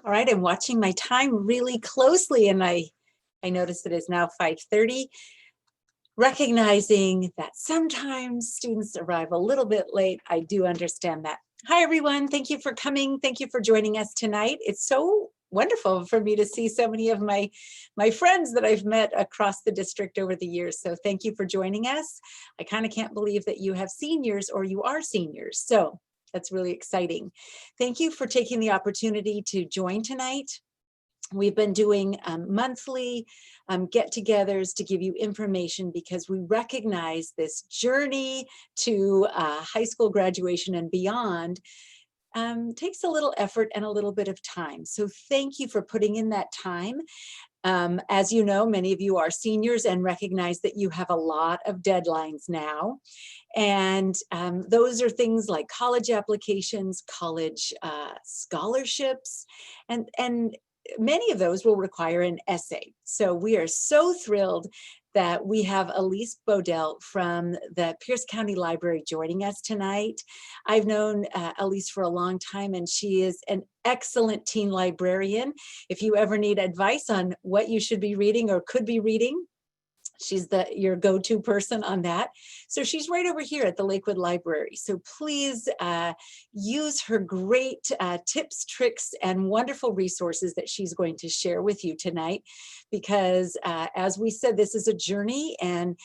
All right, I'm watching my time really closely, and I noticed it is now 5:30, recognizing that sometimes students arrive a little bit late. I do understand that. Hi, everyone. Thank you for coming. Thank you for joining us tonight. It's so wonderful for me to see so many of my friends that I've met across the district over the years. So thank you for joining us. I kind of can't believe that you have seniors or you are seniors. So that's really exciting. Thank you for taking the opportunity to join tonight. We've been doing monthly get-togethers to give you information because we recognize this journey to high school graduation and beyond takes a little effort and a little bit of time. So thank you for putting in that time. As you know, many of you are seniors and recognize that you have a lot of deadlines now. And those are things like college applications, college scholarships, and many of those will require an essay. So we are so thrilled that we have Elise Bodell from the Pierce County Library joining us tonight. I've known Elise for a long time, and she is an excellent teen librarian. If you ever need advice on what you should be reading or could be reading, she's your go-to person on that. So she's right over here at the Lakewood Library. So please use her great tips, tricks, and wonderful resources that she's going to share with you tonight. Because as we said, this is a journey, and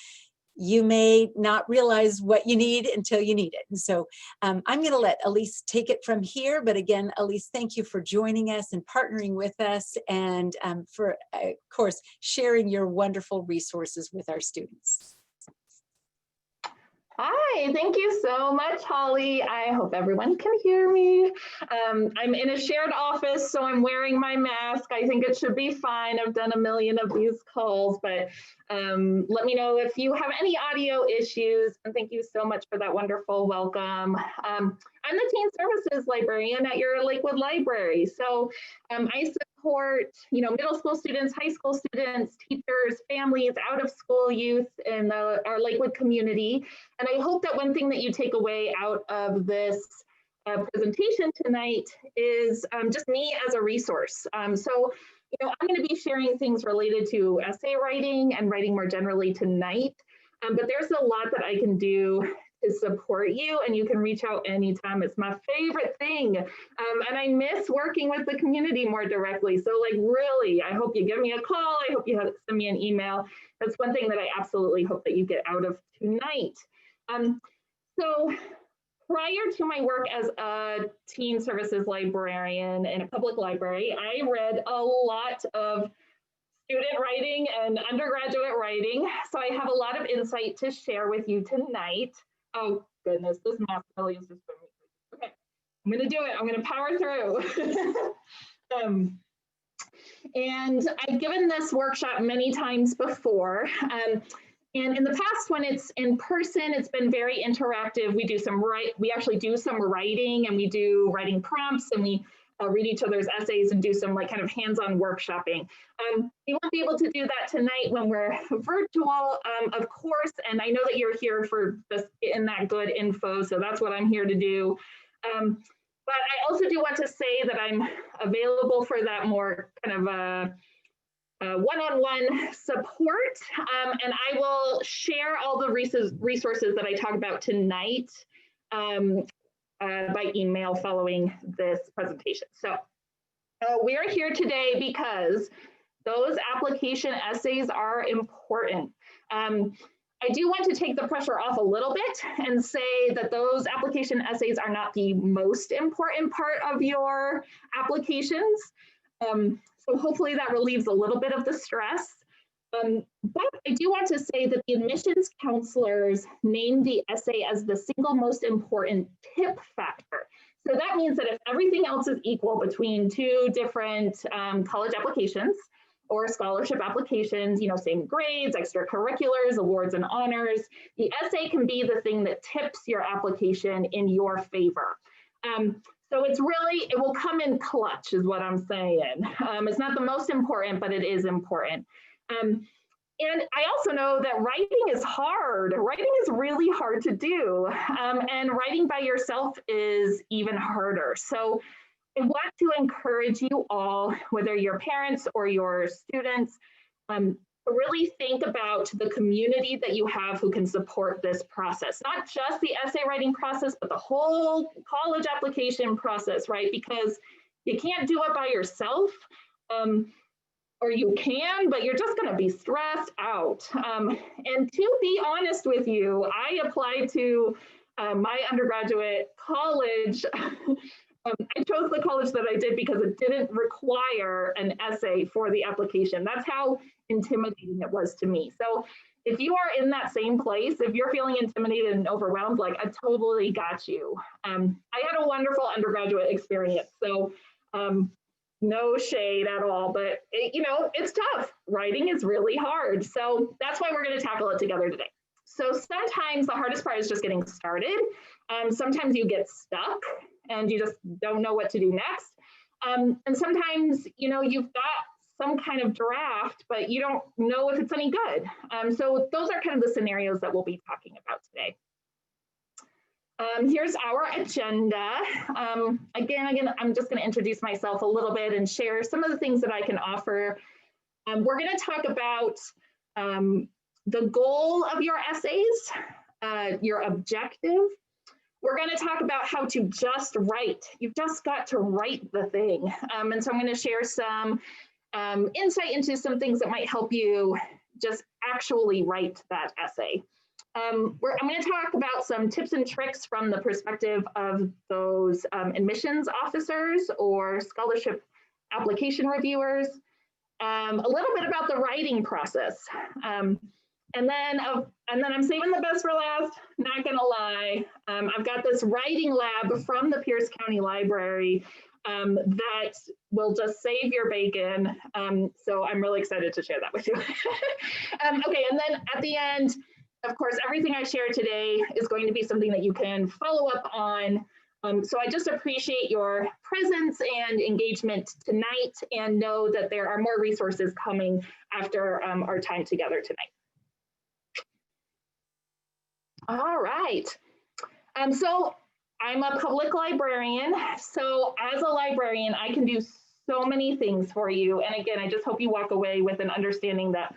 you may not realize what you need until you need it. And so I'm going to let Elise take it from here. But again, Elise, thank you for joining us and partnering with us, and for, of course, sharing your wonderful resources with our students. Hi, thank you so much, Holly. I hope everyone can hear me. I'm in a shared office, so I'm wearing my mask. I think it should be fine. I've done a million of these calls, but let me know if you have any audio issues. And thank you so much for that wonderful welcome. I'm the Teen Services Librarian at your Lakewood Library. So I support, middle school students, high school students, teachers, families, out of school youth in our Lakewood community. And I hope that one thing that you take away out of this presentation tonight is just me as a resource. So I'm going to be sharing things related to essay writing and writing more generally tonight. But there's a lot that I can do to support you, and you can reach out anytime. It's my favorite thing. And I miss working with the community more directly. So really, I hope you give me a call. I hope you send me an email. That's one thing that I absolutely hope that you get out of tonight. So prior to my work as a teen services librarian in a public library, I read a lot of student writing and undergraduate writing. So I have a lot of insight to share with you tonight. Oh goodness, this math really is just for me. Okay, I'm gonna do it. I'm gonna power through. And I've given this workshop many times before. And in the past, when it's in person, it's been very interactive. We actually do some writing, and we do writing prompts, and we read each other's essays and do some kind of hands-on workshopping. We won't be able to do that tonight when we're virtual, of course, and I know that you're here for just getting that good info, so that's what I'm here to do. But I also do want to say that I'm available for that more kind of one-on-one support, and I will share all the resources that I talk about tonight by email following this presentation. So we are here today because those application essays are important. I do want to take the pressure off a little bit and say that those application essays are not the most important part of your applications. So hopefully that relieves a little bit of the stress. But I do want to say that the admissions counselors named the essay as the single most important tip factor. So that means that if everything else is equal between two different college applications or scholarship applications, same grades, extracurriculars, awards, and honors, the essay can be the thing that tips your application in your favor. So it will come in clutch is what I'm saying. It's not the most important, but it is important. And I also know that writing is hard. Writing is really hard to do. And writing by yourself is even harder. So I want to encourage you all, whether you're parents or your students, really think about the community that you have who can support this process, not just the essay writing process, but the whole college application process, right? Because you can't do it by yourself, or you can, but you're just going to be stressed out. And to be honest with you, I applied to my undergraduate college. I chose the college that I did because it didn't require an essay for the application. That's how intimidating it was to me. So if you are in that same place, if you're feeling intimidated and overwhelmed, like, I totally got you. I had a wonderful undergraduate experience. So no shade at all, but it's tough. Writing is really hard. So that's why we're going to tackle it together today. So sometimes the hardest part is just getting started. Sometimes you get stuck and you just don't know what to do next. And sometimes, you've got some kind of draft, but you don't know if it's any good. So those are kind of the scenarios that we'll be talking about today. Here's our agenda. Again, I'm just going to introduce myself a little bit and share some of the things that I can offer. We're going to talk about the goal of your essays, your objective. We're going to talk about how to just write. You've just got to write the thing. And so I'm going to share some insight into some things that might help you just actually write that essay. I'm going to talk about some tips and tricks from the perspective of those admissions officers or scholarship application reviewers, a little bit about the writing process. And then I'm saving the best for last, not gonna lie. I've got this writing lab from the Pierce County Library that will just save your bacon. So I'm really excited to share that with you. Okay, and then at the end, of course, everything I share today is going to be something that you can follow up on. So I just appreciate your presence and engagement tonight, and know that there are more resources coming after our time together tonight. All right. So I'm a public librarian. So as a librarian, I can do so many things for you. And again, I just hope you walk away with an understanding that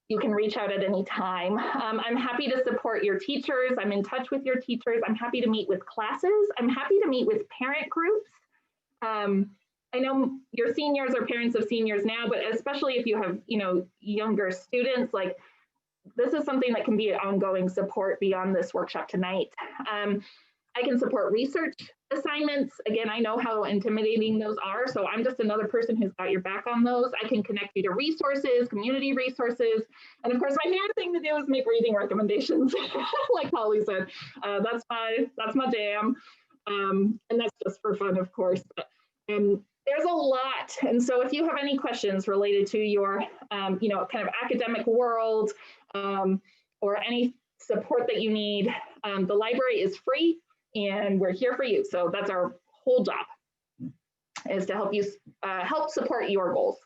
you can reach out at any time. I'm happy to support your teachers. I'm in touch with your teachers. I'm happy to meet with classes. I'm happy to meet with parent groups. I know your seniors are parents of seniors now, but especially if you have, younger students, like, this is something that can be an ongoing support beyond this workshop tonight. I can support research assignments. Again, I know how intimidating those are, so I'm just another person who's got your back on those. I can connect you to resources, community resources, and of course, my favorite thing to do is make reading recommendations, like Holly said. That's my jam, and that's just for fun, of course. But, there's a lot, and so if you have any questions related to your, kind of academic world, or any support that you need, the library is free, and we're here for you. So that's our whole job, is to help you help support your goals.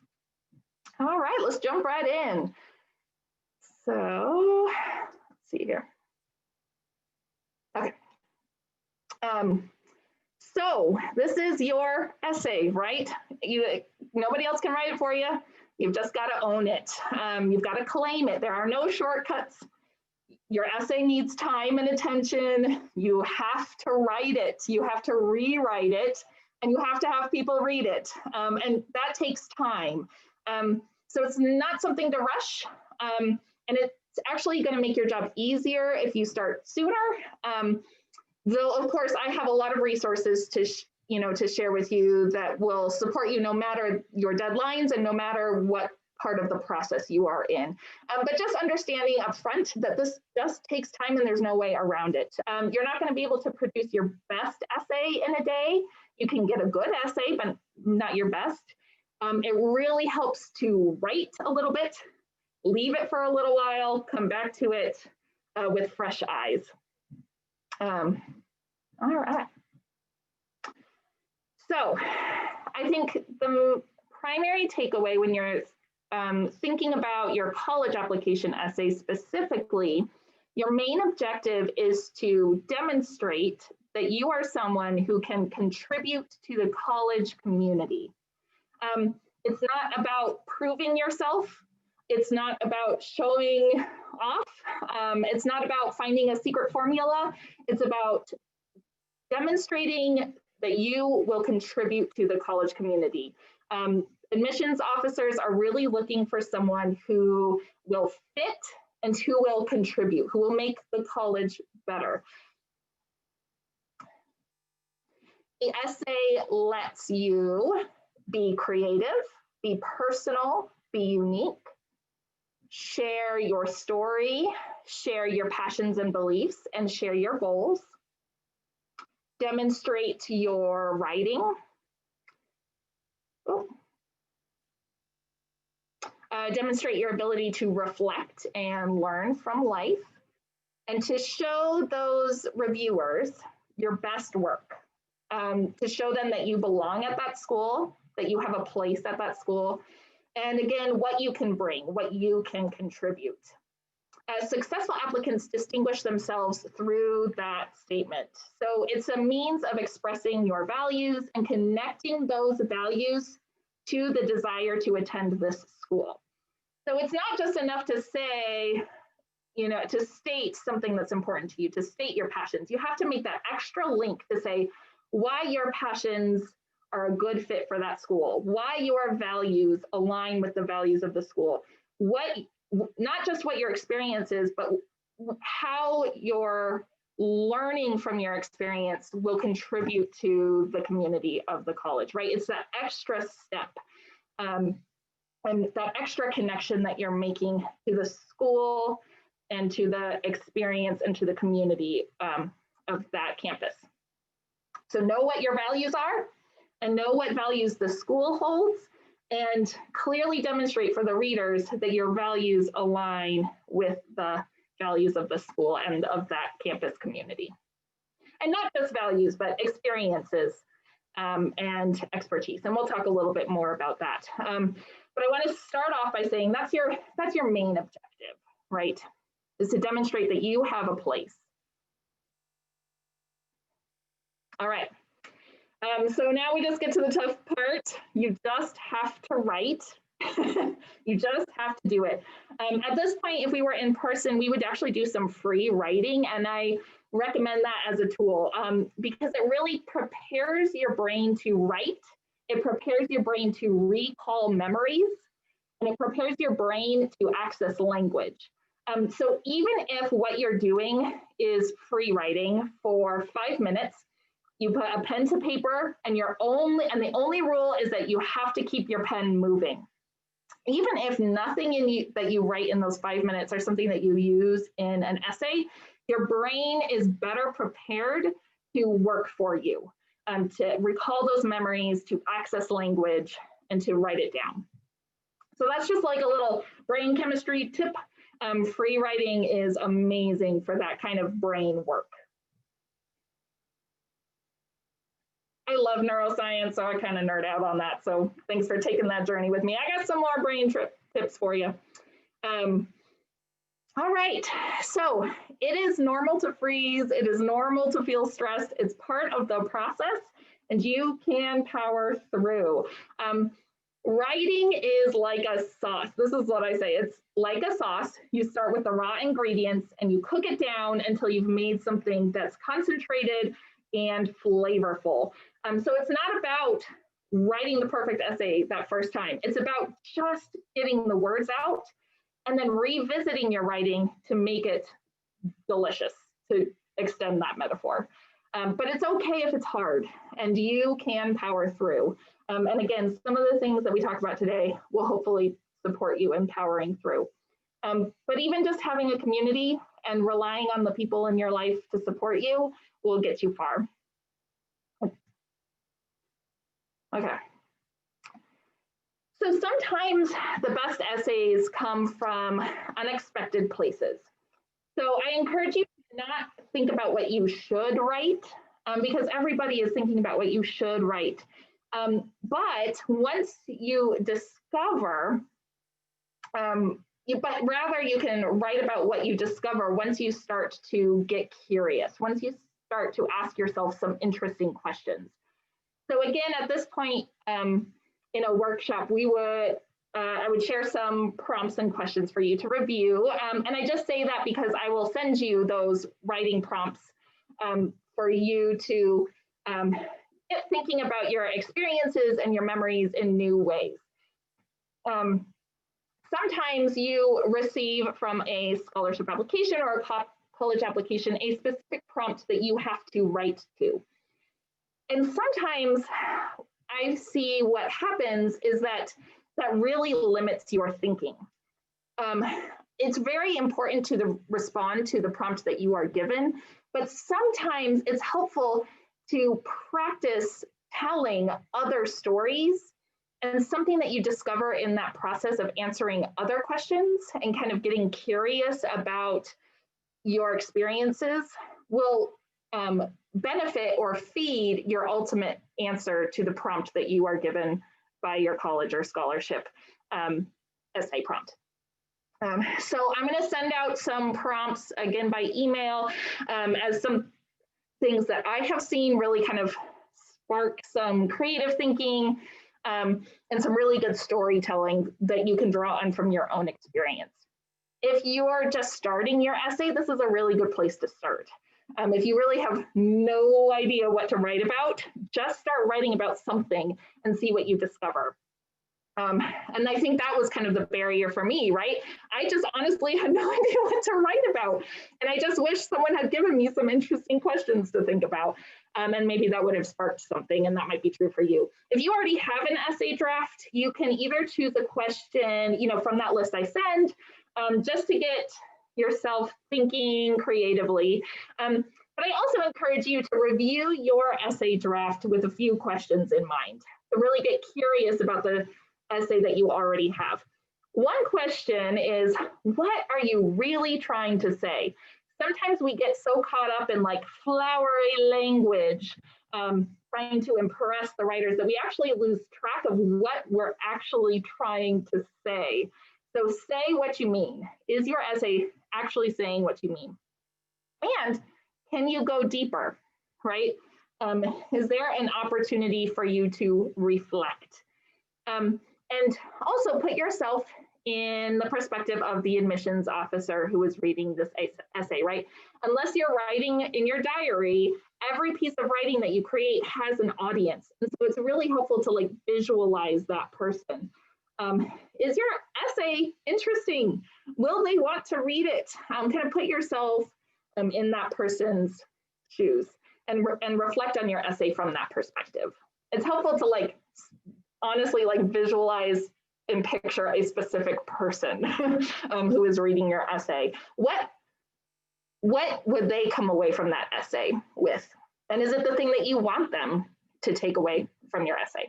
All right, let's jump right in. So let's see here. Okay. So this is your essay, right? Nobody else can write it for you. You've just got to own it. You've got to claim it. There are no shortcuts. Your essay needs time and attention. You have to write it. You have to rewrite it, and you have to have people read it. And that takes time. So it's not something to rush. And it's actually going to make your job easier if you start sooner. Though, of course, I have a lot of resources to share with you that will support you no matter your deadlines and no matter what part of the process you are in. But just understanding up front that this just takes time and there's no way around it. You're not going to be able to produce your best essay in a day. You can get a good essay, but not your best. It really helps to write a little bit, leave it for a little while, come back to it with fresh eyes. All right. So I think the primary takeaway when you're thinking about your college application essay specifically, your main objective is to demonstrate that you are someone who can contribute to the college community. It's not about proving yourself. It's not about showing off. It's not about finding a secret formula. It's about demonstrating that you will contribute to the college community. Admissions officers are really looking for someone who will fit and who will contribute, who will make the college better. The essay lets you be creative, be personal, be unique, share your story, share your passions and beliefs, and share your goals. Demonstrate your writing. Demonstrate your ability to reflect and learn from life, and to show those reviewers your best work, to show them that you belong at that school, that you have a place at that school, and again, what you can bring, what you can contribute. Successful applicants distinguish themselves through that statement. So it's a means of expressing your values and connecting those values to the desire to attend this school. So it's not just enough to say, to state something that's important to you, to state your passions. You have to make that extra link to say why your passions are a good fit for that school, why your values align with the values of the school, not just what your experience is, but how your learning from your experience will contribute to the community of the college, right? It's that extra step and that extra connection that you're making to the school and to the experience and to the community of that campus. So know what your values are and know what values the school holds, and clearly demonstrate for the readers that your values align with the values of the school and of that campus community. And not just values, but experiences and expertise. And we'll talk a little bit more about that. But I want to start off by saying that's your main objective, right? Is to demonstrate that you have a place. All right. So now we just get to the tough part. You just have to write. You just have to do it. At this point, if we were in person, we would actually do some free writing, and I recommend that as a tool because it really prepares your brain to write. It prepares your brain to recall memories, and it prepares your brain to access language. So even if what you're doing is free writing for 5 minutes, you put a pen to paper, and the only rule is that you have to keep your pen moving. Even if nothing that you write in those 5 minutes are something that you use in an essay, your brain is better prepared to work for you, to recall those memories, to access language, and to write it down. So that's just like a little brain chemistry tip. Free writing is amazing for that kind of brain work. I love neuroscience, so I kind of nerd out on that. So thanks for taking that journey with me. I got some more brain tips for you. All right, so it is normal to freeze. It is normal to feel stressed. It's part of the process, and you can power through. Writing is like a sauce. This is what I say. It's like a sauce. You start with the raw ingredients, and you cook it down until you've made something that's concentrated and flavorful. So it's not about writing the perfect essay that first time. It's about just getting the words out and then revisiting your writing to make it delicious, to extend that metaphor. But it's okay if it's hard, and you can power through. And again, some of the things that we talked about today will hopefully support you in powering through. But even just having a community and relying on the people in your life to support you will get you far. Okay. So sometimes the best essays come from unexpected places. So I encourage you to not think about what you should write, because everybody is thinking about what you should write. But once you discover, but rather you can write about what you discover once you start to get curious, once you start to ask yourself some interesting questions. So again, at this point in a workshop, I would share some prompts and questions for you to review. And I just say that because I will send you those writing prompts for you to get thinking about your experiences and your memories in new ways. Sometimes you receive from a scholarship application or a college application a specific prompt that you have to write to. And sometimes I see what happens is that really limits your thinking. It's very important to respond to the prompt that you are given, but sometimes it's helpful to practice telling other stories, and something that you discover in that process of answering other questions and kind of getting curious about your experiences will benefit or feed your ultimate answer to the prompt that you are given by your college or scholarship essay prompt. So I'm going to send out some prompts again by email as some things that I have seen really kind of spark some creative thinking and some really good storytelling that you can draw on from your own experience. If you're just starting your essay, this is a really good place to start. If you really have no idea what to write about, just start writing about something and see what you discover. And I think that was kind of the barrier for me, right? I just honestly had no idea what to write about. And I just wish someone had given me some interesting questions to think about. And maybe that would have sparked something, and that might be true for you. If you already have an essay draft, you can either choose a question, from that list I send, just to get yourself thinking creatively. But I also encourage you to review your essay draft with a few questions in mind, to really get curious about the essay that you already have. One question is, what are you really trying to say? Sometimes we get so caught up in like flowery language, trying to impress the writers, that we actually lose track of what we're actually trying to say. So say what you mean. Is your essay actually saying what you mean? And can you go deeper, right? Is there an opportunity for you to reflect? And also put yourself in the perspective of the admissions officer who is reading this essay, right? Unless you're writing in your diary, every piece of writing that you create has an audience. And so it's really helpful to like visualize that person. Is your essay interesting? Will they want to read it? Kind of put yourself in that person's shoes and reflect on your essay from that perspective. It's helpful to like, honestly, like visualize and picture a specific person who is reading your essay. What would they come away from that essay with? And is it the thing that you want them to take away from your essay?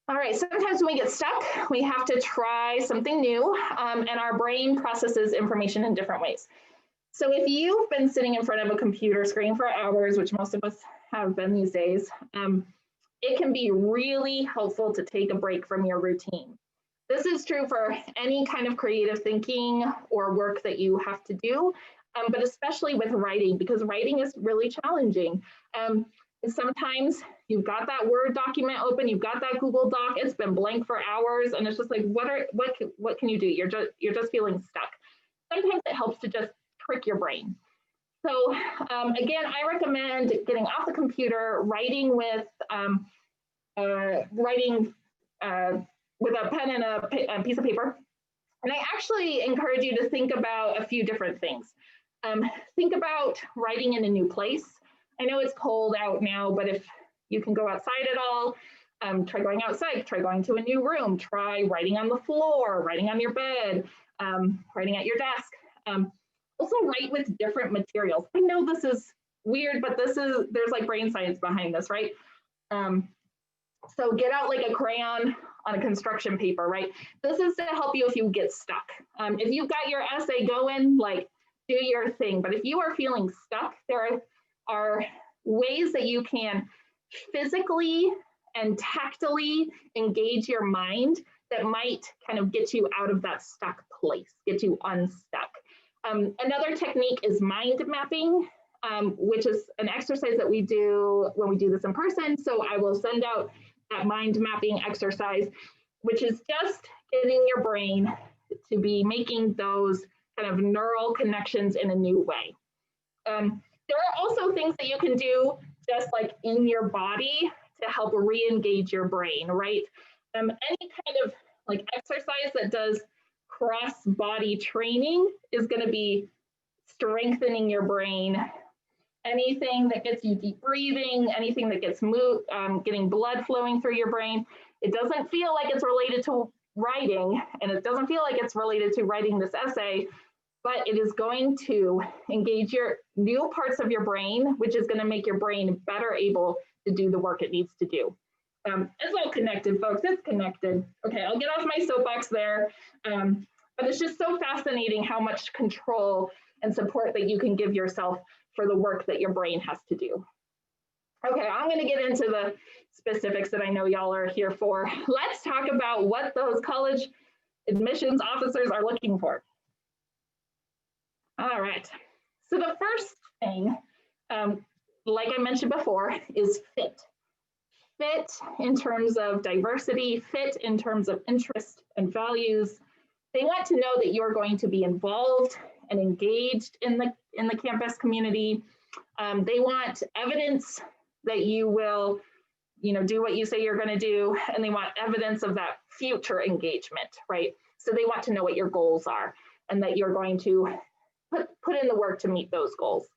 All right, sometimes when we get stuck, we have to try something new, and our brain processes information in different ways. So if you've been sitting in front of a computer screen for hours, which most of us have been these days, it can be really helpful to take a break from your routine. This is true for any kind of creative thinking or work that you have to do, but especially with writing, because writing is really challenging. And sometimes you've got that Word document open, you've got that Google Doc, it's been blank for hours, and it's just like, what can you do? You're just feeling stuck. Sometimes it helps to just trick your brain. So again, I recommend getting off the computer, writing with a pen and a piece of paper. And I actually encourage you to think about a few different things. Think about writing in a new place. I know it's cold out now, but if you can go outside at all, try going outside, try going to a new room, try writing on the floor, writing on your bed, writing at your desk. Also write with different materials. I know this is weird, but there's like brain science behind this, right? So get out like a crayon on a construction paper, right? This is to help you if you get stuck. If you've got your essay going, like do your thing. But if you are feeling stuck, there are ways that you can physically and tactily engage your mind that might kind of get you out of that stuck place, get you unstuck. Another technique is mind mapping, which is an exercise that we do when we do this in person. So I will send out that mind mapping exercise, which is just getting your brain to be making those kind of neural connections in a new way. There are also things that you can do just like in your body to help re-engage your brain, right? Any kind of like exercise that does cross-body training is going to be strengthening your brain. Anything that gets you deep breathing, anything that gets getting blood flowing through your brain, it doesn't feel like it's related to writing, and it doesn't feel like it's related to writing this essay, but it is going to engage your new parts of your brain, which is going to make your brain better able to do the work it needs to do. It's all connected, folks. It's connected. Okay, I'll get off my soapbox there. But it's just so fascinating how much control and support that you can give yourself for the work that your brain has to do. Okay, I'm going to get into the specifics that I know y'all are here for. Let's talk about what those college admissions officers are looking for. All right, so the first thing, like I mentioned before, is fit. Fit in terms of diversity, fit in terms of interest and values. They want to know that you're going to be involved and engaged in the campus community. They want evidence that you will, do what you say you're going to do, and they want evidence of that future engagement, right? So they want to know what your goals are and that you're going to put in the work to meet those goals.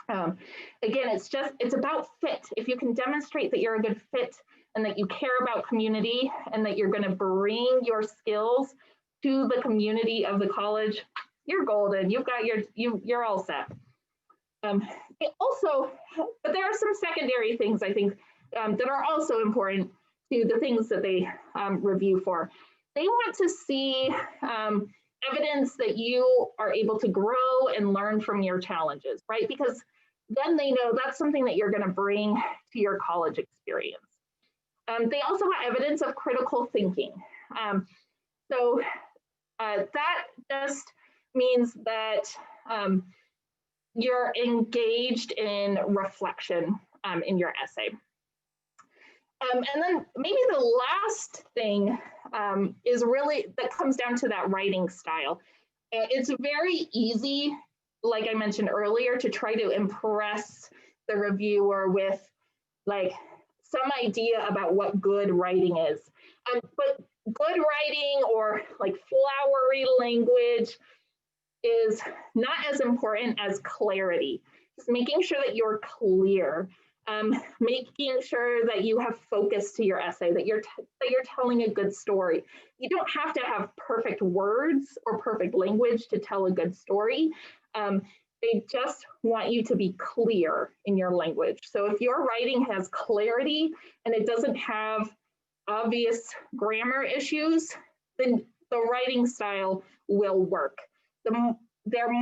Again, it's about fit. If you can demonstrate that you're a good fit and that you care about community and that you're going to bring your skills to the community of the college, you're golden. You're all set. But there are some secondary things I think that are also important to the things that they review for. They want to see evidence that you are able to grow and learn from your challenges, right? Because then they know that's something that you're going to bring to your college experience. They also want evidence of critical thinking. That just means that you're engaged in reflection in your essay. And then maybe the last thing is really that comes down to that writing style. It's very easy, like I mentioned earlier, to try to impress the reviewer with like some idea about what good writing is. But good writing or like flowery language is not as important as clarity. Just making sure that you're clear, making sure that you have focus to your essay, that you're telling a good story. You don't have to have perfect words or perfect language to tell a good story. They just want you to be clear in your language. So if your writing has clarity and it doesn't have obvious grammar issues, then the writing style will work. They're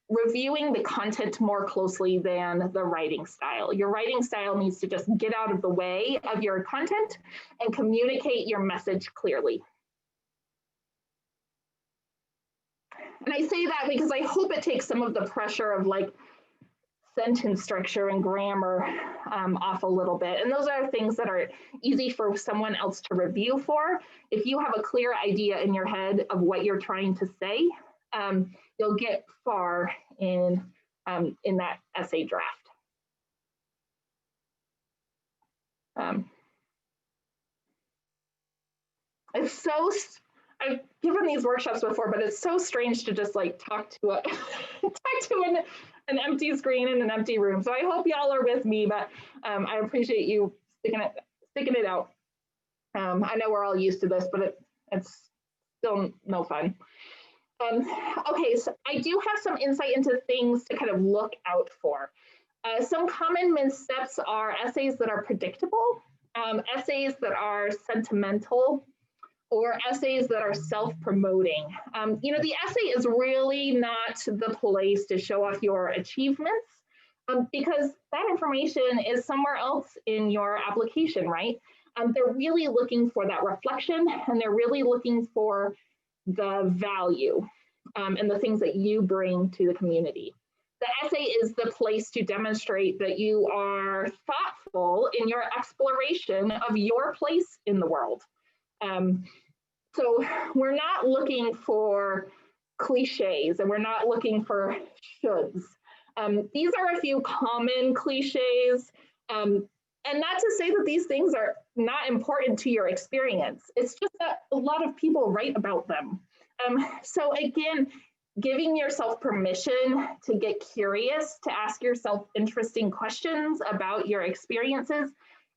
reviewing the content more closely than the writing style. Your writing style needs to just get out of the way of your content and communicate your message clearly. And I say that because I hope it takes some of the pressure of like sentence structure and grammar off a little bit. And those are things that are easy for someone else to review for. If you have a clear idea in your head of what you're trying to say, you'll get far in that essay draft. I've given these workshops before, but it's so strange to just like talk to an empty screen in an empty room. So I hope y'all are with me, but I appreciate you sticking it out. I know we're all used to this, but it's still no fun. Okay, so I do have some insight into things to kind of look out for. Some common missteps are essays that are predictable, essays that are sentimental, or essays that are self-promoting. The essay is really not the place to show off your achievements because that information is somewhere else in your application, right? They're really looking for that reflection and they're really looking for the value and the things that you bring to the community. The essay is the place to demonstrate that you are thoughtful in your exploration of your place in the world. So we're not looking for cliches and we're not looking for shoulds. These are a few common cliches. And not to say that these things are not important to your experience. It's just that a lot of people write about them. So again, giving yourself permission to get curious, to ask yourself interesting questions about your experiences,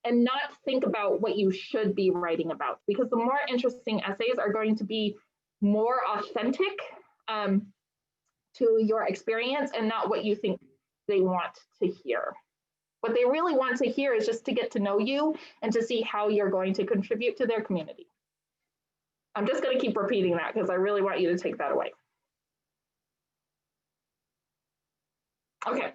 and not think about what you should be writing about, because the more interesting essays are going to be more authentic to your experience and not what you think they want to hear. What they really want to hear is just to get to know you and to see how you're going to contribute to their community. I'm just going to keep repeating that because I really want you to take that away. Okay,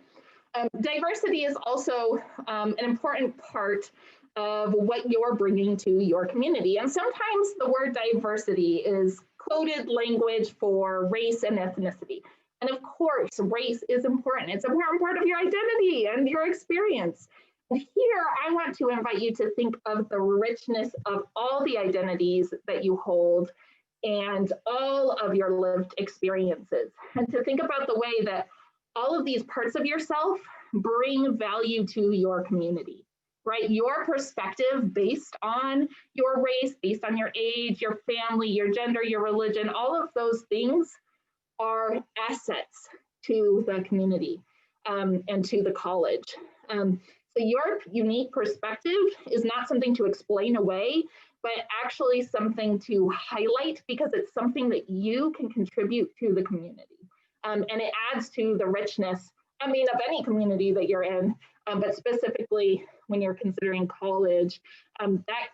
diversity is also an important part of what you're bringing to your community. And sometimes the word diversity is coded language for race and ethnicity. And of course, race is important. It's an important part of your identity and your experience. And here, I want to invite you to think of the richness of all the identities that you hold and all of your lived experiences. And to think about the way that all of these parts of yourself bring value to your community, right? Your perspective based on your race, based on your age, your family, your gender, your religion, all of those things are assets to the community and to the college. So your unique perspective is not something to explain away, but actually something to highlight because it's something that you can contribute to the community. And it adds to the richness, I mean, of any community that you're in, but specifically when you're considering college, that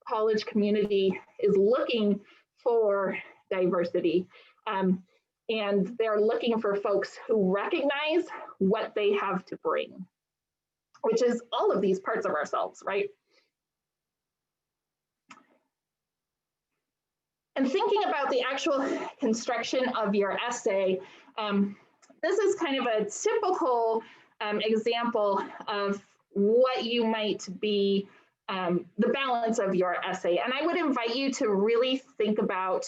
college community is looking for diversity. And they're looking for folks who recognize what they have to bring, which is all of these parts of ourselves, right? And thinking about the actual construction of your essay, this is kind of a typical example of what you might be, the balance of your essay. And I would invite you to really think about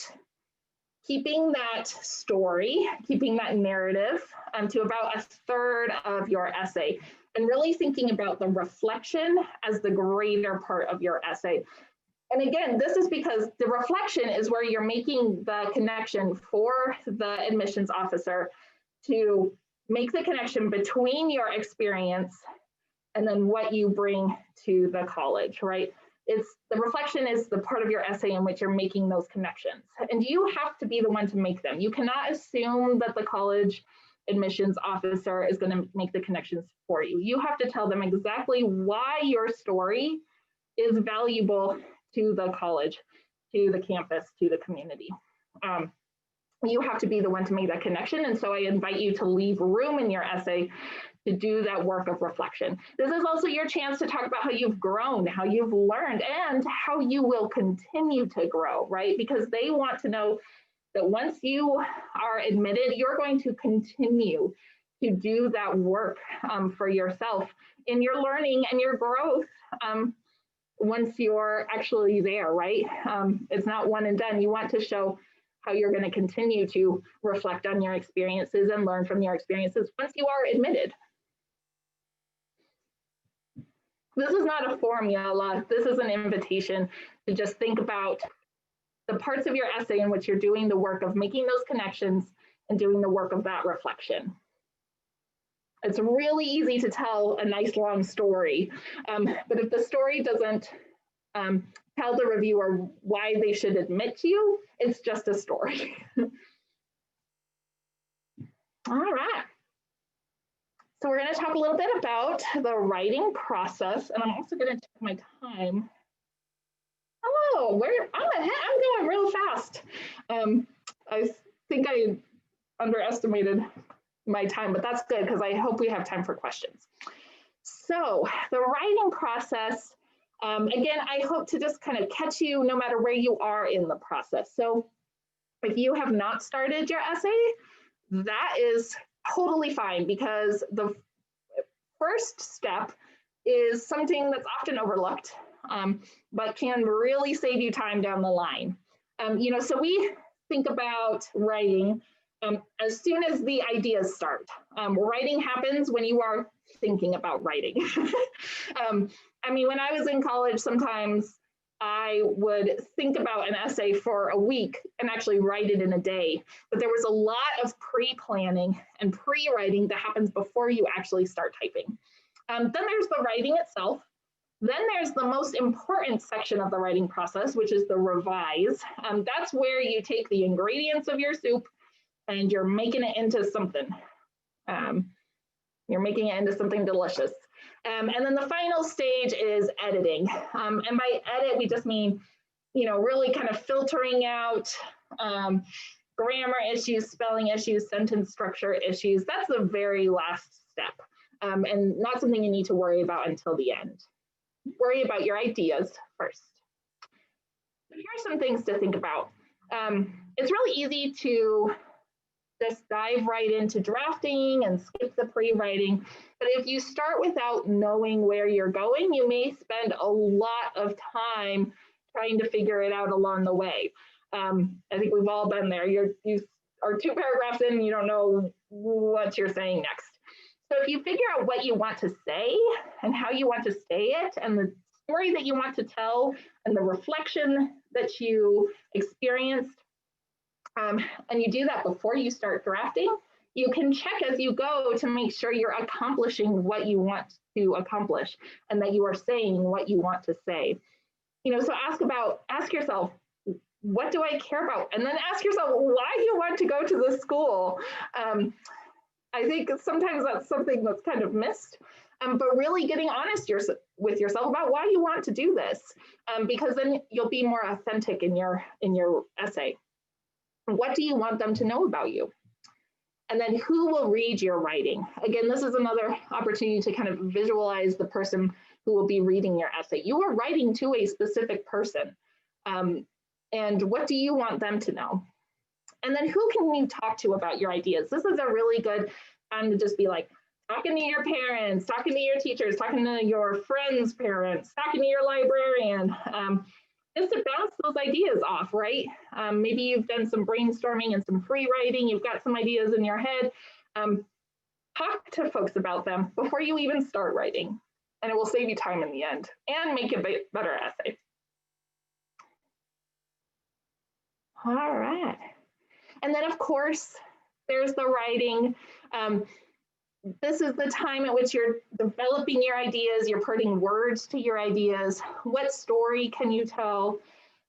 keeping that story, keeping that narrative to about a third of your essay, and really thinking about the reflection as the greater part of your essay. And again, this is because the reflection is where you're making the connection for the admissions officer to make the connection between your experience and then what you bring to the college, right? It's the reflection is the part of your essay in which you're making those connections. And you have to be the one to make them. You cannot assume that the college admissions officer is going to make the connections for you. You have to tell them exactly why your story is valuable to the college, to the campus, to the community. You have to be the one to make that connection. And so I invite you to leave room in your essay to do that work of reflection. This is also your chance to talk about how you've grown, how you've learned, and how you will continue to grow, right? Because they want to know that once you are admitted, you're going to continue to do that work for yourself in your learning and your growth once you're actually there, right? It's not one and done. You want to show how you're going to continue to reflect on your experiences and learn from your experiences once you are admitted. This is not a formula. This is an invitation to just think about the parts of your essay in which you're doing the work of making those connections and doing the work of that reflection. It's really easy to tell a nice long story, but if the story doesn't tell the reviewer why they should admit you, it's just a story. All right. So we're going to talk a little bit about the writing process, and I'm also going to check my time. Hello, I'm going real fast. I think I underestimated my time, but that's good because I hope we have time for questions. So the writing process, again, I hope to just kind of catch you no matter where you are in the process. So If you have not started your essay, that is totally fine, because the first step is something that's often overlooked, but can really save you time down the line. So we think about writing as soon as the ideas start. Writing happens when you are thinking about writing. When I was in college, sometimes I would think about an essay for a week and actually write it in a day. But there was a lot of pre-planning and pre-writing that happens before you actually start typing. Then there's the writing itself. Then there's the most important section of the writing process, which is the revise. That's where you take the ingredients of your soup and you're making it into something. You're making it into something delicious. And then the final stage is editing. And by edit, we just mean, really kind of filtering out grammar issues, spelling issues, sentence structure issues. That's the very last step, and not something you need to worry about until the end. Worry about your ideas first. Here are some things to think about. It's really easy to just dive right into drafting and skip the pre-writing. But if you start without knowing where you're going, you may spend a lot of time trying to figure it out along the way. I think we've all been there. You are 2 paragraphs in and you don't know what you're saying next. So if you figure out what you want to say and how you want to say it and the story that you want to tell and the reflection that you experienced, and you do that before you start drafting, you can check as you go to make sure you're accomplishing what you want to accomplish and that you are saying what you want to say. So ask yourself, what do I care about? And then ask yourself why you want to go to this school. I think sometimes that's something that's kind of missed, but really getting honest with yourself about why you want to do this, because then you'll be more authentic in your essay. What do you want them to know about you? And then who will read your writing? Again, this is another opportunity to kind of visualize the person who will be reading your essay. You are writing to a specific person. And what do you want them to know? And then who can you talk to about your ideas? This is a really good time to just be like, talking to your parents, talking to your teachers, talking to your friends' parents, talking to your librarian, just to bounce those ideas off, right? Maybe you've done some brainstorming and some free writing, you've got some ideas in your head. Talk to folks about them before you even start writing, and it will save you time in the end and make a better essay. All right. And then, of course, there's the writing. This is the time at which you're developing your ideas, you're putting words to your ideas. What story can you tell?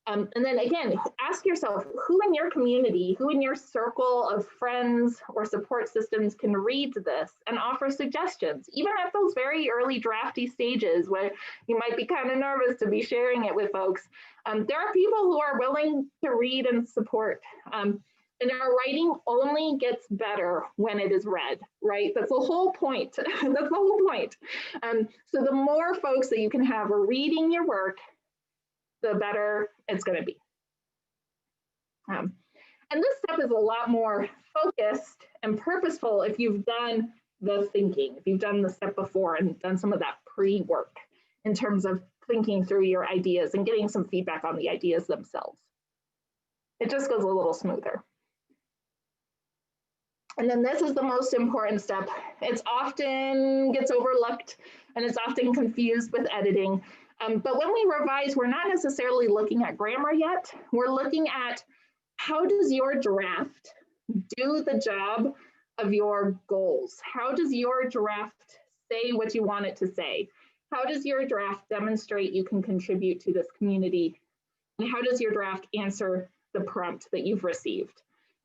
And then again, ask yourself, who in your community, who in your circle of friends or support systems can read this and offer suggestions, even at those very early drafty stages where you might be kind of nervous to be sharing it with folks. There are people who are willing to read and support. And our writing only gets better when it is read, right? That's the whole point. That's the whole point. So the more folks that you can have reading your work, the better it's going to be. And this step is a lot more focused and purposeful if you've done the thinking, if you've done the step before and done some of that pre-work in terms of thinking through your ideas and getting some feedback on the ideas themselves. It just goes a little smoother. And then this is the most important step. It's often gets overlooked and it's often confused with editing. But when we revise, we're not necessarily looking at grammar yet. We're looking at how does your draft do the job of your goals? How does your draft say what you want it to say? How does your draft demonstrate you can contribute to this community? And how does your draft answer the prompt that you've received?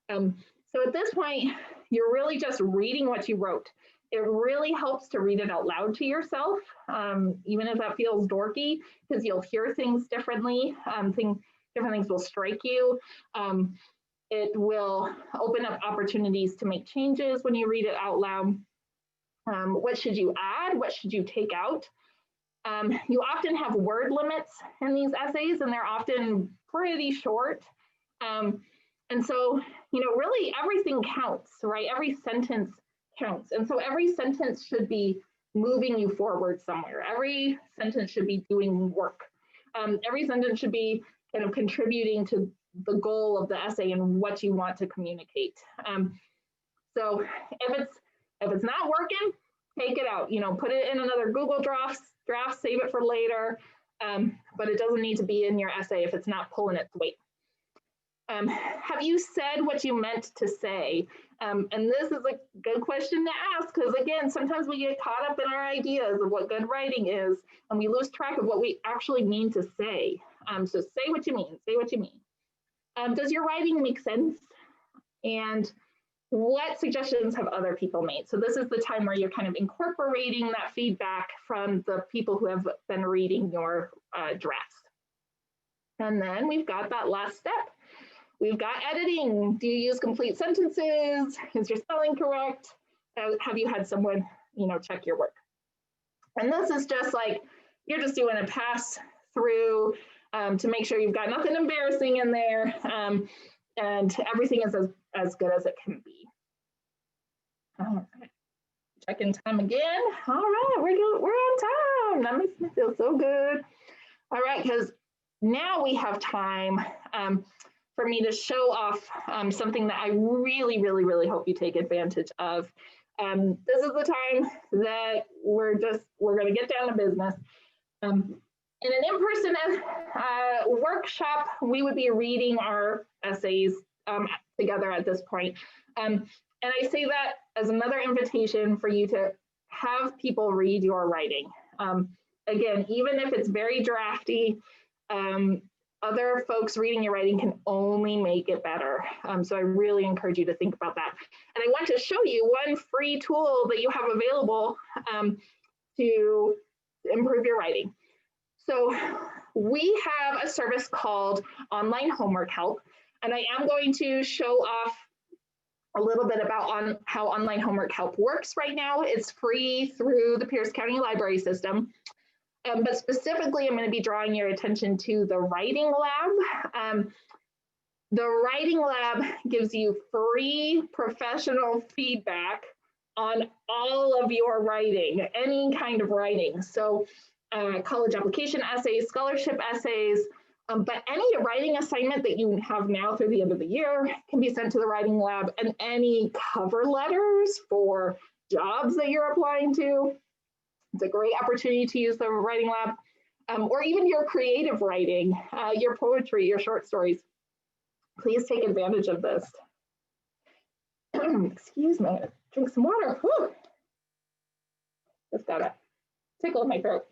So at this point, you're really just reading what you wrote. It really helps to read it out loud to yourself, even if that feels dorky, because you'll hear things differently. Different things will strike you. It will open up opportunities to make changes when you read it out loud. What should you add? What should you take out? You often have word limits in these essays, and they're often pretty short. And so, really everything counts, right? Every sentence counts. And so every sentence should be moving you forward somewhere. Every sentence should be doing work. Every sentence should be kind of contributing to the goal of the essay and what you want to communicate. So if it's not working, take it out. Put it in another Google draft, save it for later. But it doesn't need to be in your essay if it's not pulling its weight. Have you said what you meant to say? And this is a good question to ask, because again, sometimes we get caught up in our ideas of what good writing is, and we lose track of what we actually mean to say. So say what you mean, say what you mean. Does your writing make sense? And what suggestions have other people made? So this is the time where you're kind of incorporating that feedback from the people who have been reading your drafts. And then we've got that last step. We've got editing. Do you use complete sentences? Is your spelling correct? Have you had someone, check your work? And this is just like, you're just doing a pass through to make sure you've got nothing embarrassing in there, and everything is as good as it can be. All right, checking time again. All right, we're on time. That makes me feel so good. All right, because now we have time for me to show off something that I really, really, really hope you take advantage of. This is the time that we're going to get down to business. In an in-person workshop, we would be reading our essays together at this point. And I say that as another invitation for you to have people read your writing. Again, even if it's very drafty, other folks reading your writing can only make it better. So I really encourage you to think about that. And I want to show you one free tool that you have available to improve your writing. So we have a service called Online Homework Help, and I am going to show off a little bit about how Online Homework Help works right now. It's free through the Pierce County Library System. But specifically, I'm going to be drawing your attention to the Writing Lab. The Writing Lab gives you free professional feedback on all of your writing, any kind of writing. So college application essays, scholarship essays, but any writing assignment that you have now through the end of the year can be sent to the Writing Lab, and any cover letters for jobs that you're applying to. It's a great opportunity to use the Writing Lab, or even your creative writing, your poetry, your short stories. Please take advantage of this. Excuse me, drink some water. Whew. Just got a tickle in my throat.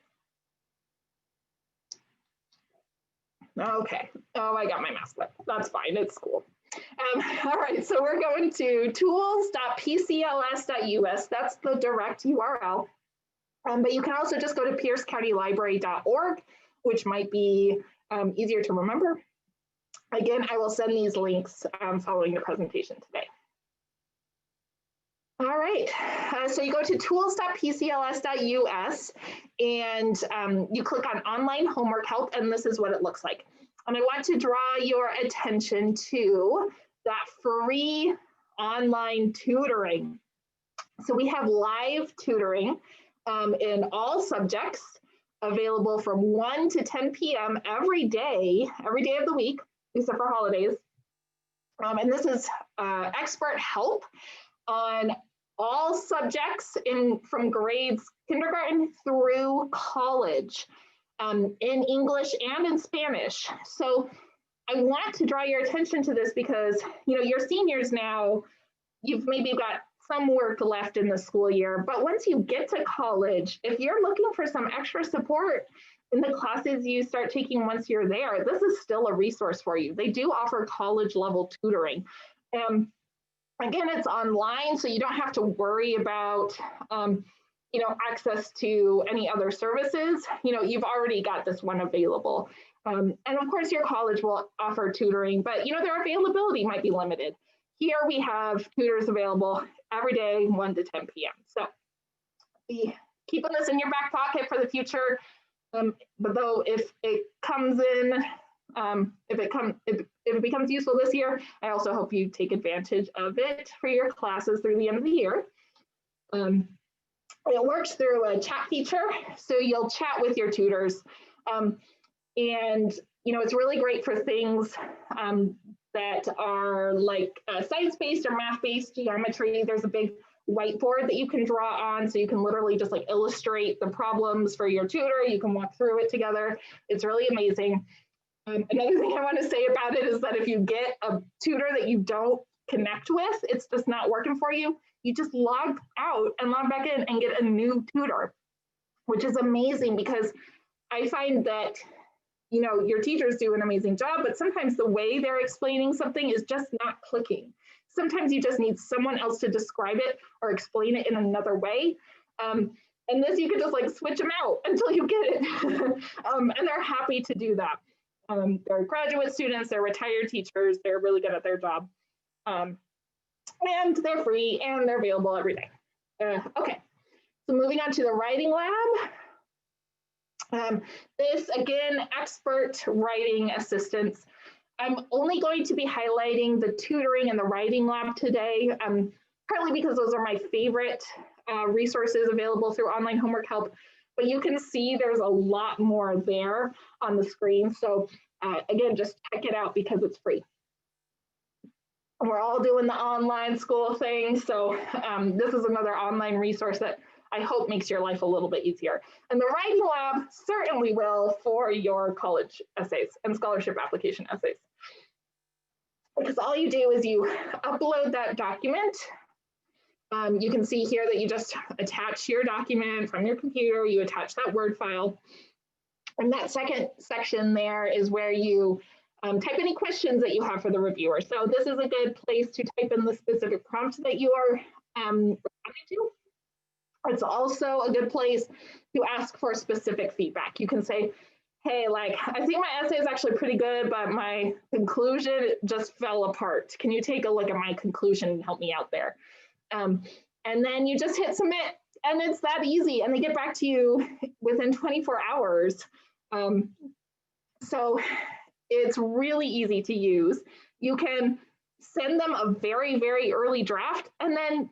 Okay, oh, I got my mask, but that's fine, it's cool. All right, so we're going to tools.pcls.us. That's the direct URL. But you can also just go to piercecountylibrary.org, which might be easier to remember. Again, I will send these links following the presentation today. All right, so you go to tools.pcls.us and you click on Online Homework Help, and this is what it looks like. And I want to draw your attention to that free online tutoring. So we have live tutoring in all subjects, available from 1 to 10 p.m. every day of the week, except for holidays. And this is expert help on all subjects from grades kindergarten through college, in English and in Spanish. So I want to draw your attention to this because, you're seniors now, you've maybe got some work left in the school year, but once you get to college, if you're looking for some extra support in the classes you start taking once you're there, this is still a resource for you. They do offer college level tutoring. Again, it's online, so you don't have to worry about access to any other services. You've already got this one available. And of course, your college will offer tutoring, but their availability might be limited. Here we have tutors available every day, 1 to 10 p.m. So be keeping this in your back pocket for the future. But though if it comes in If it becomes useful this year, I also hope you take advantage of it for your classes through the end of the year. It works through a chat feature, so you'll chat with your tutors. And it's really great for things that are like science-based or math-based geometry. There's a big whiteboard that you can draw on, so you can literally just like illustrate the problems for your tutor. You can walk through it together. It's really amazing. Another thing I want to say about it is that if you get a tutor that you don't connect with, it's just not working for you, you just log out and log back in and get a new tutor, which is amazing because I find that your teachers do an amazing job, but sometimes the way they're explaining something is just not clicking. Sometimes you just need someone else to describe it or explain it in another way. And this, you could just like switch them out until you get it. And they're happy to do that. They're graduate students, they're retired teachers, they're really good at their job. And they're free and they're available every day. Okay, so moving on to the writing lab. This, again, expert writing assistance. I'm only going to be highlighting the tutoring and the writing lab today, partly because those are my favorite resources available through online homework help, but you can see there's a lot more there on the screen. So again, just check it out because it's free. We're all doing the online school thing, so this is another online resource that I hope makes your life a little bit easier. And the writing lab certainly will for your college essays and scholarship application essays. Because all you do is you upload that document. You can see here that you just attach your document from your computer, you attach that Word file. And that second section there is where you type any questions that you have for the reviewer. So this is a good place to type in the specific prompt that you are responding to. It's also a good place to ask for specific feedback. You can say, hey, like, I think my essay is actually pretty good, but my conclusion just fell apart. Can you take a look at my conclusion and help me out there? And then you just hit submit, and it's that easy, and they get back to you within 24 hours. So it's really easy to use. You can send them a very, very early draft and then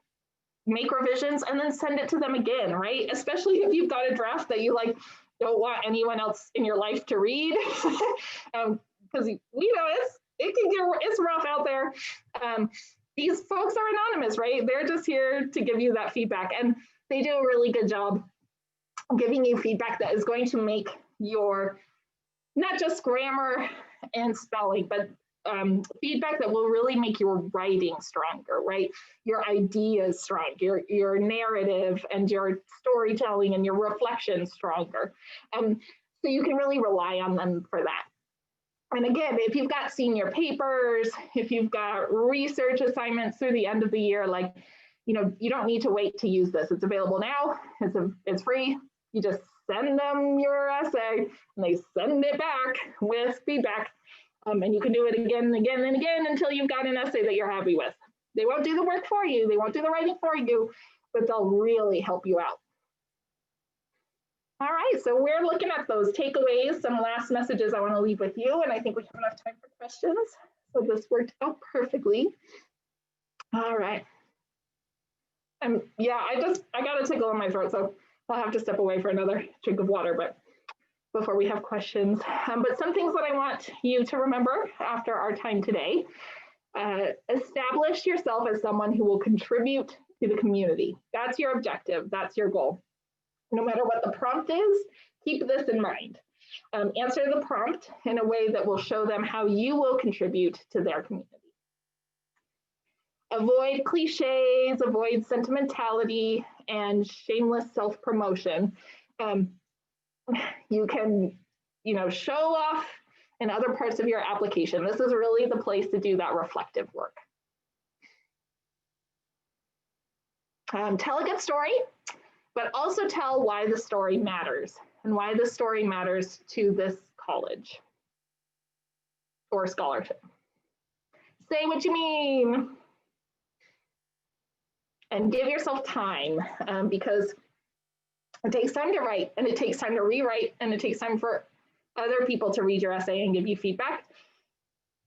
make revisions and then send it to them again, right? Especially if you've got a draft that you like don't want anyone else in your life to read, because we know it's rough out there. These folks are anonymous, right? They're just here to give you that feedback, and they do a really good job giving you feedback that is going to make your not just grammar and spelling, but feedback that will really make your writing stronger, right? Your ideas strong, your narrative and your storytelling and your reflection stronger. So you can really rely on them for that. And again, if you've got senior papers, if you've got research assignments through the end of the year, like, you don't need to wait to use this. It's available now. It's free. You just send them your essay and they send it back with feedback. And you can do it again and again and again until you've got an essay that you're happy with. They won't do the work for you. They won't do the writing for you, but they'll really help you out. All right, so we're looking at those takeaways, some last messages I want to leave with you, and I think we have enough time for questions. So this worked out perfectly. All right. Yeah, I got a tickle in my throat, so I'll have to step away for another drink of water, but before we have questions. But some things that I want you to remember after our time today. Establish yourself as someone who will contribute to the community. That's your objective. That's your goal. No matter what the prompt is, keep this in mind. Answer the prompt in a way that will show them how you will contribute to their community. Avoid cliches, avoid sentimentality, and shameless self-promotion. You can, show off in other parts of your application. This is really the place to do that reflective work. Tell a good story, but also tell why the story matters and why the story matters to this college or scholarship. Say what you mean and give yourself time because it takes time to write and it takes time to rewrite and it takes time for other people to read your essay and give you feedback.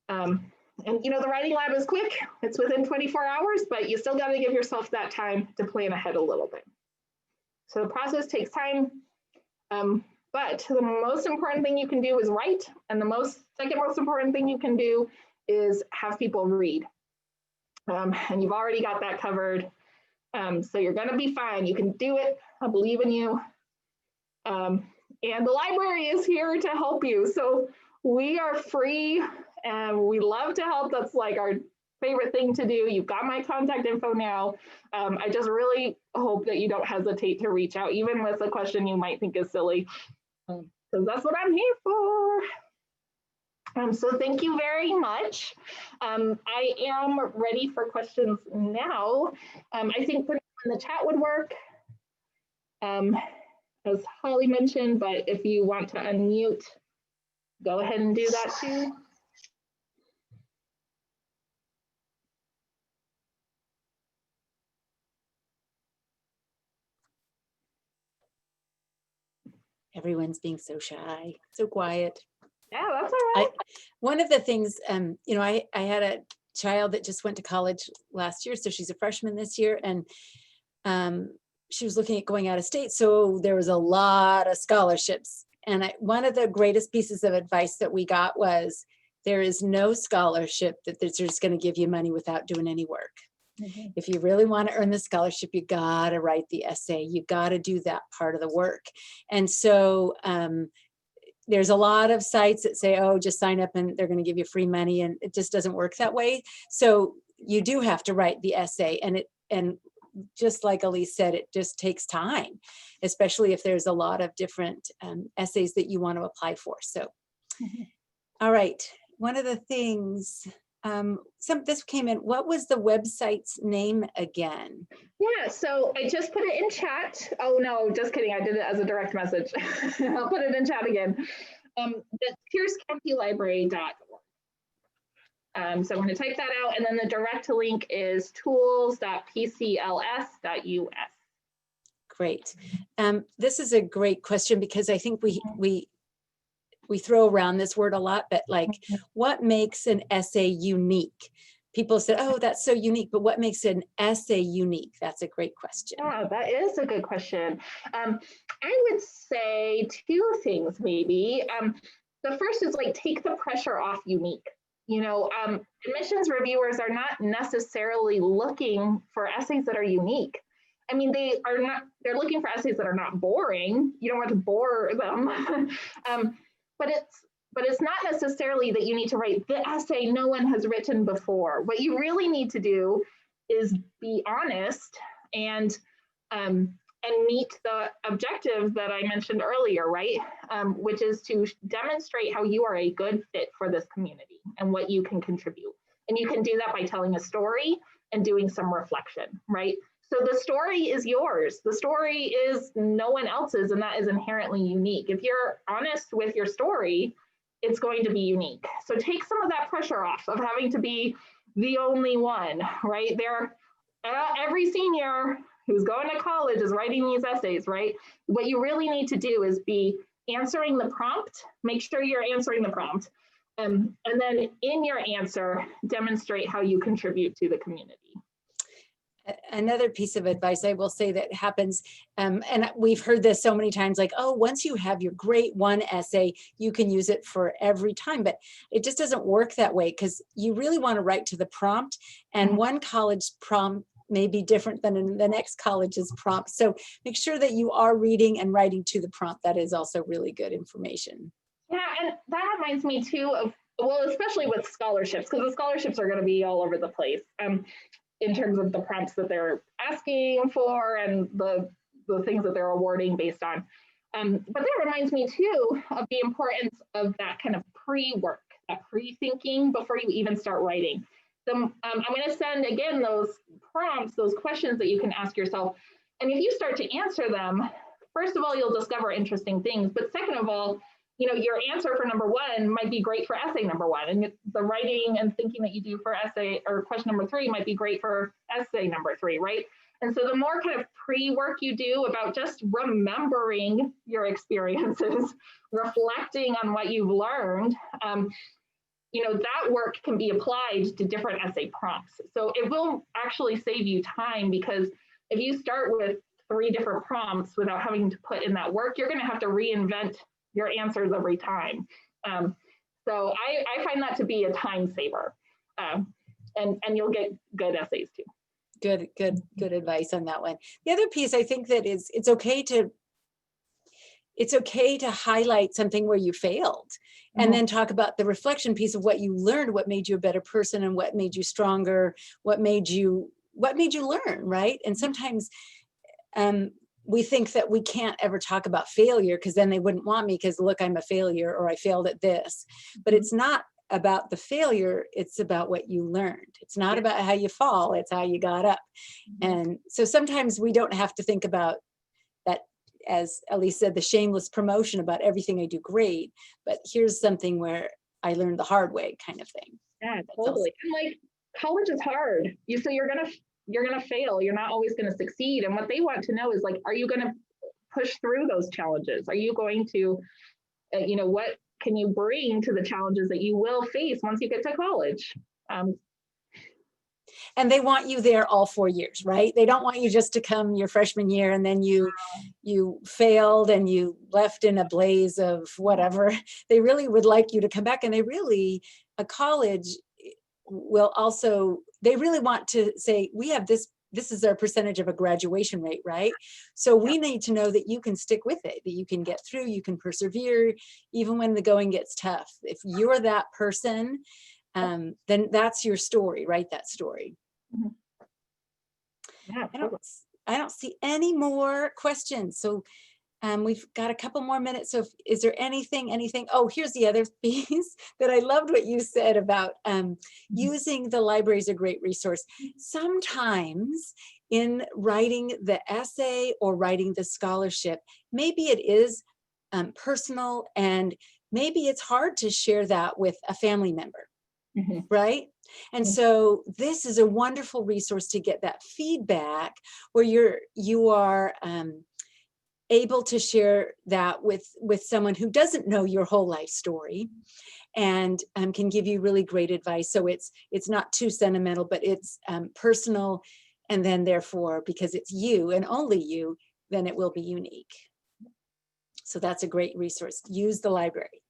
And the writing lab is quick. It's within 24 hours, but you still got to give yourself that time to plan ahead a little bit. So the process takes time, but the most important thing you can do is write, and the second most important thing you can do is have people read. And you've already got that covered. So you're going to be fine. You can do it. I believe in you. And the library is here to help you. So we are free and we love to help. That's like our favorite thing to do. You've got my contact info now. I just really hope that you don't hesitate to reach out, even with a question you might think is silly, because that's what I'm here for. So thank you very much. I am ready for questions now. I think putting in the chat would work, as Holly mentioned, but if you want to unmute, go ahead and do that too. Everyone's being so shy, so quiet. Yeah, that's all right. One of the things, I had a child that just went to college last year, so she's a freshman this year, and she was looking at going out of state, so there was a lot of scholarships. And one of the greatest pieces of advice that we got was, there is no scholarship that's just going to give you money without doing any work. Mm-hmm. If you really want to earn the scholarship, you got to write the essay. You got to do that part of the work. And so there's a lot of sites that say, oh, just sign up and they're going to give you free money. And it just doesn't work that way. So you do have to write the essay. And just like Elise said, it just takes time, especially if there's a lot of different essays that you want to apply for. So, all right. One of the things, this came in, what was the website's name again? Yeah, so I just put it in chat. Oh no, just kidding. I did it as a direct message. I'll put it in chat again. That's piercecountylibrary.org. So I'm going to type that out, and then the direct link is tools.pcls.us. Great. This is a great question, because I think we throw around this word a lot, but like, what makes an essay unique? People said, oh, that's so unique, but what makes an essay unique? That's a great question. Yeah, that is a good question. I would say two things, maybe. The first is like, take the pressure off unique. Admissions reviewers are not necessarily looking for essays that are unique. I mean, they're looking for essays that are not boring. You don't want to bore them. But it's not necessarily that you need to write the essay no one has written before. What you really need to do is be honest and meet the objective that I mentioned earlier, right? Which is to demonstrate how you are a good fit for this community and what you can contribute. And you can do that by telling a story and doing some reflection, right? So the story is yours. The story is no one else's, and that is inherently unique. If you're honest with your story, it's going to be unique. So take some of that pressure off of having to be the only one, right? Every senior who's going to college is writing these essays, right? What you really need to do is be answering the prompt. Make sure you're answering the prompt. And then in your answer, demonstrate how you contribute to the community. Another piece of advice I will say that happens, and we've heard this so many times, like, oh, once you have your great one essay, you can use it for every time. But it just doesn't work that way, because you really want to write to the prompt, and one college prompt may be different than the next college's prompt. So make sure that you are reading and writing to the prompt. That is also really good information. Yeah, and that reminds me too of, well, especially with scholarships, because the scholarships are going to be all over the place. In terms of the prompts that they're asking for and the things that they're awarding based on. But that reminds me too of the importance of that kind of pre-work, that pre-thinking before you even start writing. So I'm going to send again those prompts, those questions that you can ask yourself. And if you start to answer them, first of all, you'll discover interesting things. But second of all, your answer for number one might be great for essay number one, and the writing and thinking that you do for essay or question number three might be great for essay number three, right? And so the more kind of pre-work you do about just remembering your experiences, reflecting on what you've learned, that work can be applied to different essay prompts. So it will actually save you time, because if you start with 3 different prompts without having to put in that work, you're going to have to reinvent your answers every time. So I find that to be a time saver, and you'll get good essays too. Good advice on that one. The other piece I think that is, it's okay to highlight something where you failed, and then talk about the reflection piece of what you learned, what made you a better person, and what made you stronger, what made you learn, right? And sometimes we think that we can't ever talk about failure, because then they wouldn't want me, because look, I'm a failure, or I failed at this. But it's not about the failure, it's about what you learned. It's not about how you fall, it's how you got up. And so sometimes we don't have to think about that, as Elise said, the shameless promotion about everything I do great, but here's something where I learned the hard way, kind of thing. Yeah, totally. And like, college is hard. So you're gonna fail. You're not always gonna succeed. And what they want to know is, like, are you gonna push through those challenges? Are you going to, what can you bring to the challenges that you will face once you get to college? And they want you there all 4 years, right? They don't want you just to come your freshman year and then you failed and you left in a blaze of whatever. They really would like you to come back, and a college will also, they really want to say, we have this is our percentage of a graduation rate, right? So we need to know that you can stick with it, that you can get through, you can persevere, even when the going gets tough. If you're that person, then that's your story, write that story. Yeah, I don't see any more questions. So we've got a couple more minutes. So is there anything? Oh, here's the other piece that I loved what you said about using the library as a great resource. Sometimes in writing the essay or writing the scholarship, maybe it is personal, and maybe it's hard to share that with a family member. Right? And so this is a wonderful resource to get that feedback, where you are able to share that with someone who doesn't know your whole life story, and can give you really great advice. So it's not too sentimental, but it's personal, and then therefore, because it's you and only you, then it will be unique. So that's a great resource. Use the library.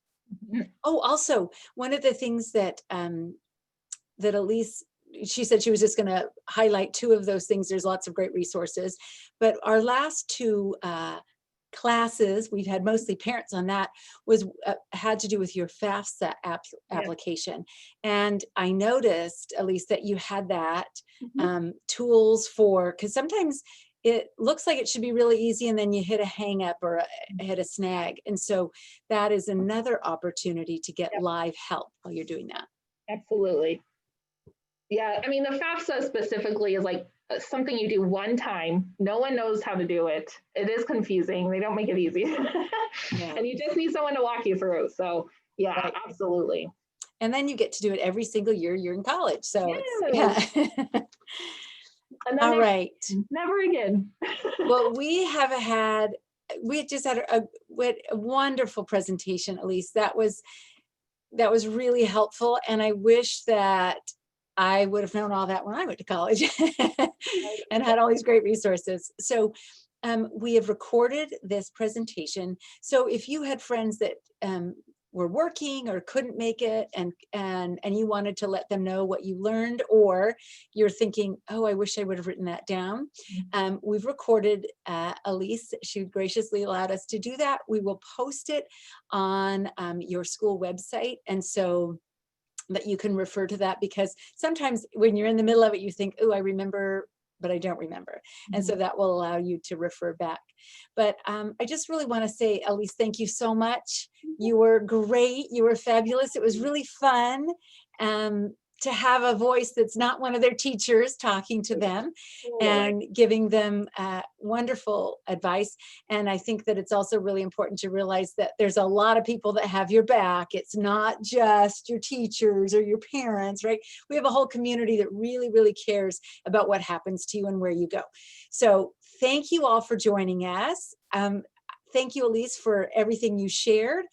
Oh, also, one of the things that that Elise, she said she was just going to highlight 2 of those things. There's lots of great resources, but our last 2 classes, we've had mostly parents on that, was had to do with your FAFSA application. And I noticed, Elise, that you had that tools for, because sometimes it looks like it should be really easy, and then you hit a hang up or hit a snag. And so that is another opportunity to get live help while you're doing that. Absolutely. Yeah, I mean, the FAFSA specifically is like something you do one time. No one knows how to do it. It is confusing. They don't make it easy. And you just need someone to walk you through. So yeah, absolutely. And then you get to do it every single year you're in college. So it's, And then all right. Never again. Well, we just had a wonderful presentation, Elise. That was really helpful. And I wish that I would have known all that when I went to college and had all these great resources. So we have recorded this presentation. So if you had friends that were working or couldn't make it, and you wanted to let them know what you learned, or you're thinking, oh, I wish I would have written that down, we've recorded Elise. She graciously allowed us to do that. We will post it on your school website, and so that you can refer to that, because sometimes when you're in the middle of it, you think, oh, I remember, but I don't remember. And so that will allow you to refer back. But I just really want to say, Elise, thank you so much. You were great. You were fabulous. It was really fun to have a voice that's not one of their teachers talking to them and giving them wonderful advice. And I think that it's also really important to realize that there's a lot of people that have your back. It's not just your teachers or your parents, right? We have a whole community that really, really cares about what happens to you and where you go. So thank you all for joining us. Thank you, Elise, for everything you shared.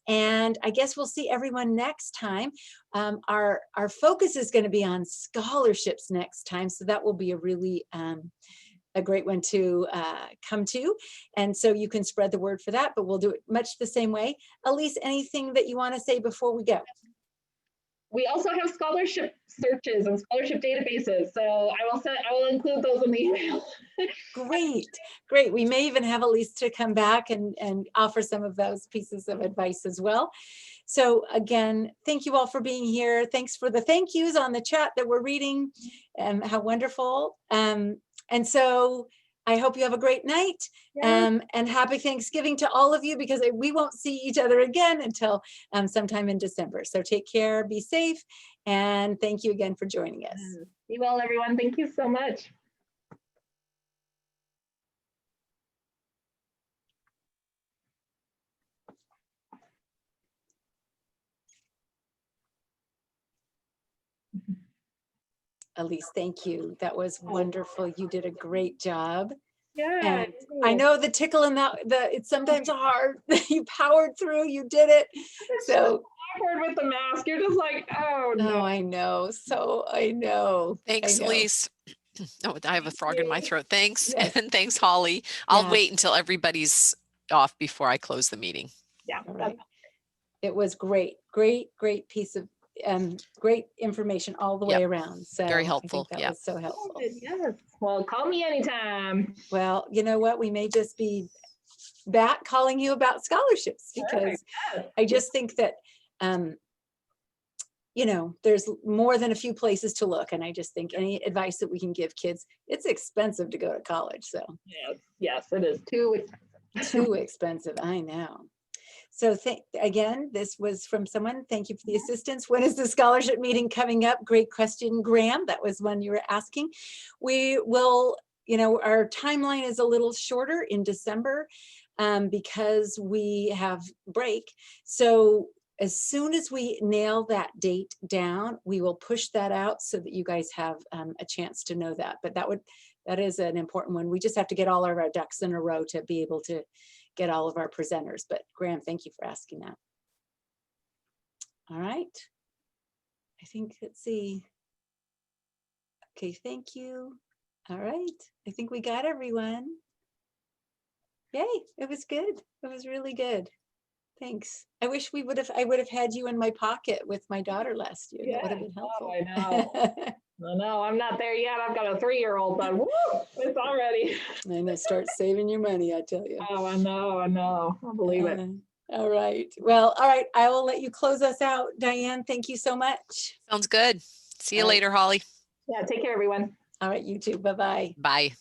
And I guess we'll see everyone next time. Our focus is going to be on scholarships next time. So that will be a really a great one to come to. And so you can spread the word for that, but we'll do it much the same way. Elise, anything that you want to say before we go? We also have scholarship searches and scholarship databases. So I will include those in the email. Great, great. We may even have Elise to come back and offer some of those pieces of advice as well. So again, thank you all for being here. Thanks for the thank yous on the chat that we're reading. How wonderful. And so I hope you have a great night. And happy Thanksgiving to all of you, because we won't see each other again until sometime in December. So take care, be safe, and thank you again for joining us. Be well, everyone. Thank you so much. Elise, thank you. That was wonderful. You did a great job. Yeah. And I know the tickle in that, it's sometimes hard. You powered through, you did it. It's so awkward with the mask. You're just like, oh no. Oh, I know. So I know. Thanks, I know. Elise. Oh, I have a frog in my throat. Thanks. Yes. And thanks, Holly. I'll Yes. wait until everybody's off before I close the meeting. Yeah. All right. It was great, great piece of great information all the way around. So very helpful. I think that was so helpful. Yes. Well, call me anytime. Well, you know what? We may just be back calling you about scholarships, because I just think that you know, there's more than a few places to look. And I just think any advice that we can give kids, it's expensive to go to college. So yes, it is too expensive. Too expensive. I know. So again, this was from someone. Thank you for the assistance. When is the scholarship meeting coming up? Great question, Graham. That was one you were asking. We will, you know, our timeline is a little shorter in December because we have break. So as soon as we nail that date down, we will push that out so that you guys have a chance to know that. But that is an important one. We just have to get all of our ducks in a row to be able to get all of our presenters. But Graham, thank you for asking that. All right. I think, let's see. Okay, thank you. All right. I think we got everyone. Yay, it was good. It was really good. Thanks. I wish I would have had you in my pocket with my daughter last year. That would have been helpful. Oh, I know. No, I'm not there yet. I've got a 3-year-old, but woo, it's already. And I start saving your money, I tell you. Oh, I know. I believe it. All right. Well, all right. I will let you close us out. Diane, thank you so much. Sounds good. See you All right. later, Holly. Yeah, take care, everyone. All right, you too. Bye-bye. Bye.